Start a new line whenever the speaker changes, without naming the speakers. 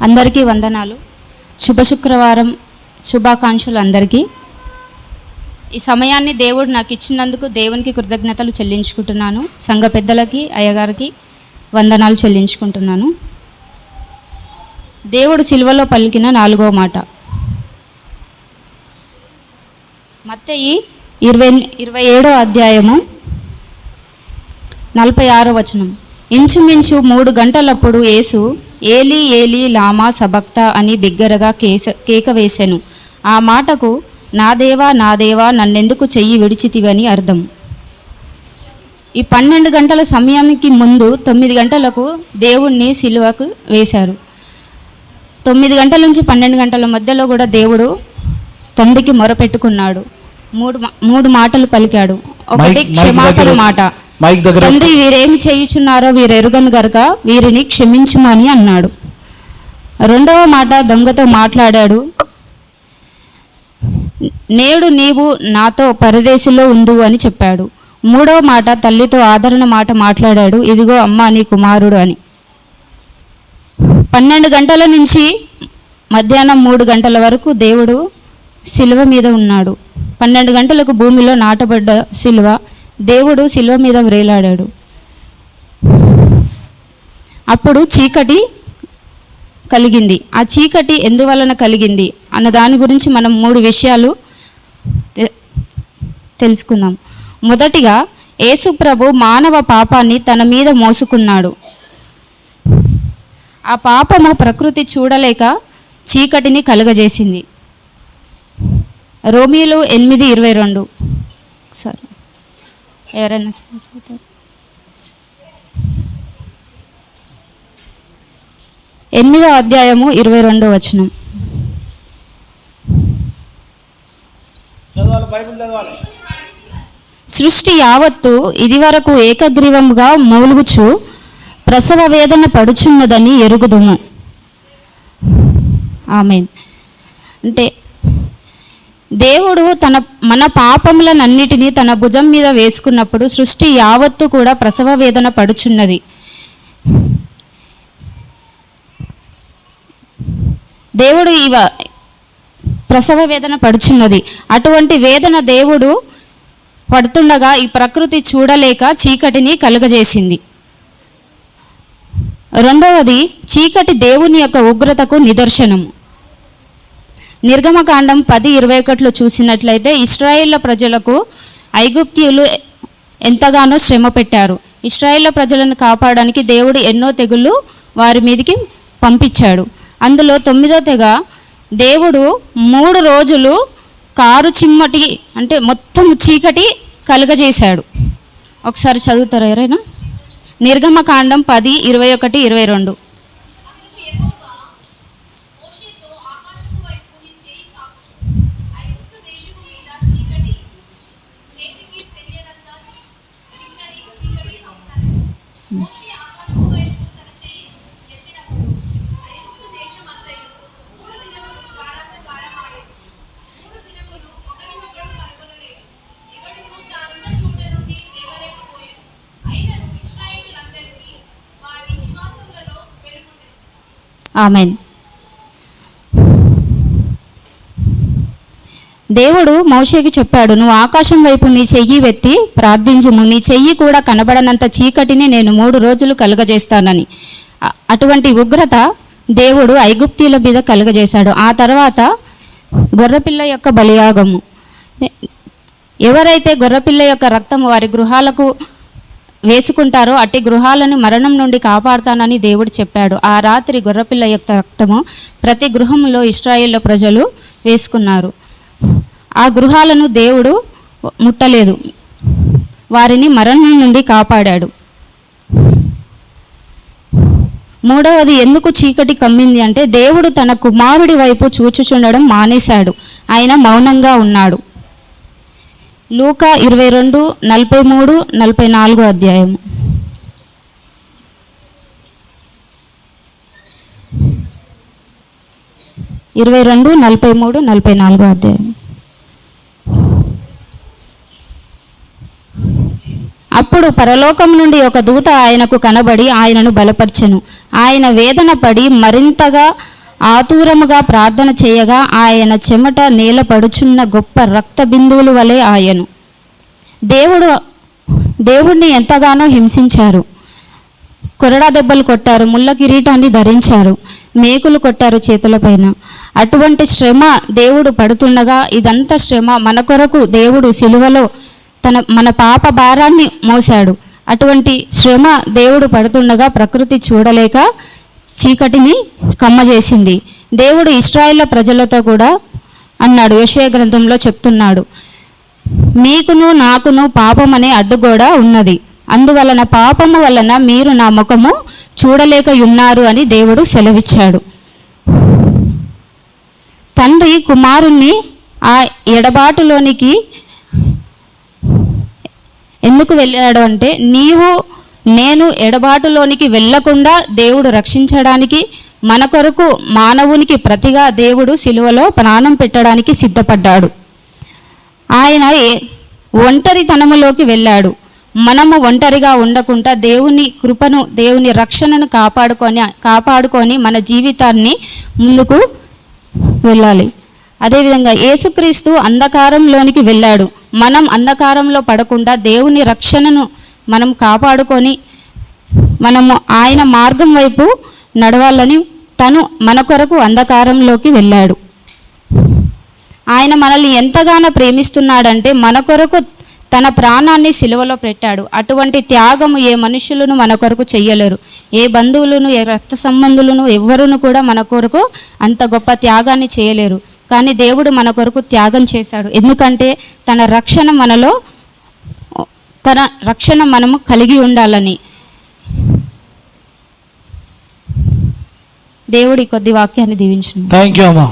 అందరికీ వందనాలు. శుభ శుక్రవారం శుభాకాంక్షలు అందరికీ. ఈ సమయాన్ని దేవుడు నాకు ఇచ్చినందుకు దేవునికి కృతజ్ఞతలు చెల్లించుకుంటున్నాను. సంఘ పెద్దలకి అయ్యగారికి వందనాలు చెల్లించుకుంటున్నాను. దేవుడు సిలువలో పలికిన 4వ మాట మత్తయి 27వ అధ్యాయము 46వ వచనం. ఇంచుమించు 3 గంటలప్పుడు యేసు ఏలీ ఏలీ లామా సబక్తా అని బిగ్గరగా కేక వేసెను. ఆ మాటకు నా దేవా నా దేవా నన్నెందుకు చెయ్యి విడిచితివని అర్థం. ఈ 12 గంటల సమయానికి ముందు 9 గంటలకు దేవుణ్ణి సిలువకు వేశారు. 9 గంటల నుంచి 12 గంటల మధ్యలో కూడా దేవుడు తండ్రికి మొరపెట్టుకున్నాడు. మూడు మాటలు పలికాడు. ఒకటి క్షమాపణ మాట. తండ్రి వీరేమి చేయుచున్నారో వీరెరుగను గనుక వీరిని క్షమించుమని అన్నాడు. 2వ మాట దొంగతో మాట్లాడాడు. నేడు నీవు నాతో పరదేశంలో ఉండు అని చెప్పాడు. 3వ మాట తల్లితో ఆదరణ మాట మాట్లాడాడు. ఇదిగో అమ్మ నీ కుమారుడు అని. 12 గంటల నుంచి మధ్యాహ్నం 3 గంటల వరకు దేవుడు సిలువ మీద ఉన్నాడు. 12 గంటలకు భూమిలో నాటబడ్డ సిలువ, దేవుడు సిలువ మీద వ్రేలాడాడు. అప్పుడు చీకటి కలిగింది. ఆ చీకటి ఎందువలన కలిగింది అన్న దాని గురించి మనం 3 విషయాలు తెలుసుకుందాం. మొదటిగా యేసు ప్రభు మానవ పాపాన్ని తన మీద మోసుకున్నాడు. ఆ పాపము ప్రకృతి చూడలేక చీకటిని కలుగజేసింది. రోమీయులు 8:22. సరే ఎవరైనా చదువుతారు? 8వ అధ్యాయము 22వ వచనం. సృష్టి యావత్తు ఇదివరకు ఏకగ్రీవముగా మూలుగుచు ప్రసవ వేదన పడుచున్నదని ఎరుగుదుము. ఆమేన్. అంటే దేవుడు మన పాపములనన్నిటినీ తన భుజం మీద వేసుకున్నప్పుడు సృష్టి యావత్తు కూడా ప్రసవ వేదన పడుచున్నది. దేవుడు ప్రసవ వేదన పడుచున్నది. అటువంటి వేదన దేవుడు పడుతుండగా ఈ ప్రకృతి చూడలేక చీకటిని కలుగజేసింది. 2వది చీకటి దేవుని యొక్క ఉగ్రతకు నిదర్శనము. నిర్గమకాండం 10:21 చూసినట్లయితే ఇశ్రాయేళ్ల ప్రజలకు ఐగుప్తీయులు ఎంతగానో శ్రమ పెట్టారు. ఇశ్రాయేళ్ల ప్రజలను కాపాడడానికి దేవుడు ఎన్నో తెగుళ్ళు వారి మీదకి పంపించాడు. అందులో 9వ తెగ దేవుడు 3 రోజులు కారు చిమ్మటి అంటే మొత్తం చీకటి కలుగజేశాడు. ఒకసారి చదువుతారా ఎవరైనా? నిర్గమకాండం 10:21-22. ఆమెన్. దేవుడు మోషేకి చెప్పాడు, నువ్వు ఆకాశం వైపు నీ చెయ్యి వెత్తి ప్రార్థించుము, నీ చెయ్యి కూడా కనబడనంత చీకటిని నేను 3 రోజులు కలుగజేస్తానని. అటువంటి ఉగ్రత దేవుడు ఐగుప్తీయుల మీద కలుగజేశాడు. ఆ తర్వాత గొర్రెపిల్ల యొక్క బలియాగము. ఎవరైతే గొర్రెపిల్ల యొక్క రక్తము వారి గృహాలకు వేసుకుంటారో అట్టి గృహాలను మరణం నుండి కాపాడుతానని దేవుడు చెప్పాడు. ఆ రాత్రి గొర్రెపిల్ల యొక్క రక్తము ప్రతి గృహంలో ఇశ్రాయేలు ప్రజలు వేసుకున్నారు. ఆ గృహాలను దేవుడు ముట్టలేదు, వారిని మరణం నుండి కాపాడాడు. 3వది ఎందుకు చీకటి కమ్మింది అంటే దేవుడు తన కుమారుడి వైపు చూచుచుండడం మానేశాడు. ఆయన మౌనంగా ఉన్నాడు. లూకా 22:43-44 అధ్యాయము. అధ్యాయం. అప్పుడు పరలోకం నుండి ఒక దూత ఆయనకు కనబడి ఆయనను బలపర్చెను. ఆయన వేదన పడి మరింతగా ఆతురముగా ప్రార్థన చేయగా ఆయన చెమట నేల పడుచున్న గొప్ప రక్త బిందువుల వలె ఆయను. దేవుణ్ణి ఎంతగానో హింసించారు. కొరడా దెబ్బలు కొట్టారు, ముళ్ళ కిరీటాన్ని ధరించారు, మేకులు కొట్టారు చేతులపైన. అటువంటి శ్రమ దేవుడు పడుతుండగా, ఇదంతా శ్రమ మన కొరకు దేవుడు సిలువలో మన పాప భారాన్ని మోశాడు. అటువంటి శ్రమ దేవుడు పడుతుండగా ప్రకృతి చూడలేక చీకటిని కమ్మజేసింది. దేవుడు ఇశ్రాయేలు ప్రజలతో కూడా అన్నాడు, యెషయా గ్రంథంలో చెప్తున్నాడు, మీకును నాకును పాపం అనే అడ్డుగోడ ఉన్నది, అందువలన పాపము వలన మీరు నా ముఖము చూడలేక ఉన్నారు అని దేవుడు సెలవిచ్చాడు. తండ్రి కుమారుణ్ణి ఆ ఎడబాటులోనికి ఎందుకు వెళ్ళాడు అంటే, నేను ఎడబాటులోనికి వెళ్ళకుండా దేవుడు రక్షించడానికి, మన కొరకు మానవునికి ప్రతిగా దేవుడు సిలువలో ప్రాణం పెట్టడానికి సిద్ధపడ్డాడు. ఆయన ఒంటరితనములోకి వెళ్ళాడు. మనము ఒంటరిగా ఉండకుండా దేవుని కృపను, దేవుని రక్షణను కాపాడుకొని మన జీవితాన్ని ముందుకు వెళ్ళాలి. అదేవిధంగా యేసుక్రీస్తు అంధకారంలోనికి వెళ్ళాడు. మనం అంధకారంలో పడకుండా దేవుని రక్షణను మనం కాపాడుకొని మనము ఆయన మార్గం వైపు నడవాలని తను మన కొరకు అంధకారంలోకి వెళ్ళాడు. ఆయన మనల్ని ఎంతగానో ప్రేమిస్తున్నాడంటే మన కొరకు తన ప్రాణాన్ని సిలువలో పెట్టాడు. అటువంటి త్యాగము ఏ మనుషులను మన కొరకు చెయ్యలేరు. ఏ బంధువులను, ఏ రక్త సంబంధులను ఎవ్వరును కూడా మన కొరకు అంత గొప్ప త్యాగాన్ని చేయలేరు. కానీ దేవుడు మన కొరకు త్యాగం చేశాడు. ఎందుకంటే తన రక్షణ మనము కలిగి ఉండాలని. దేవుడి కొద్ది వాక్యాన్ని దీవించును.
థాంక్యూ అమ్మా.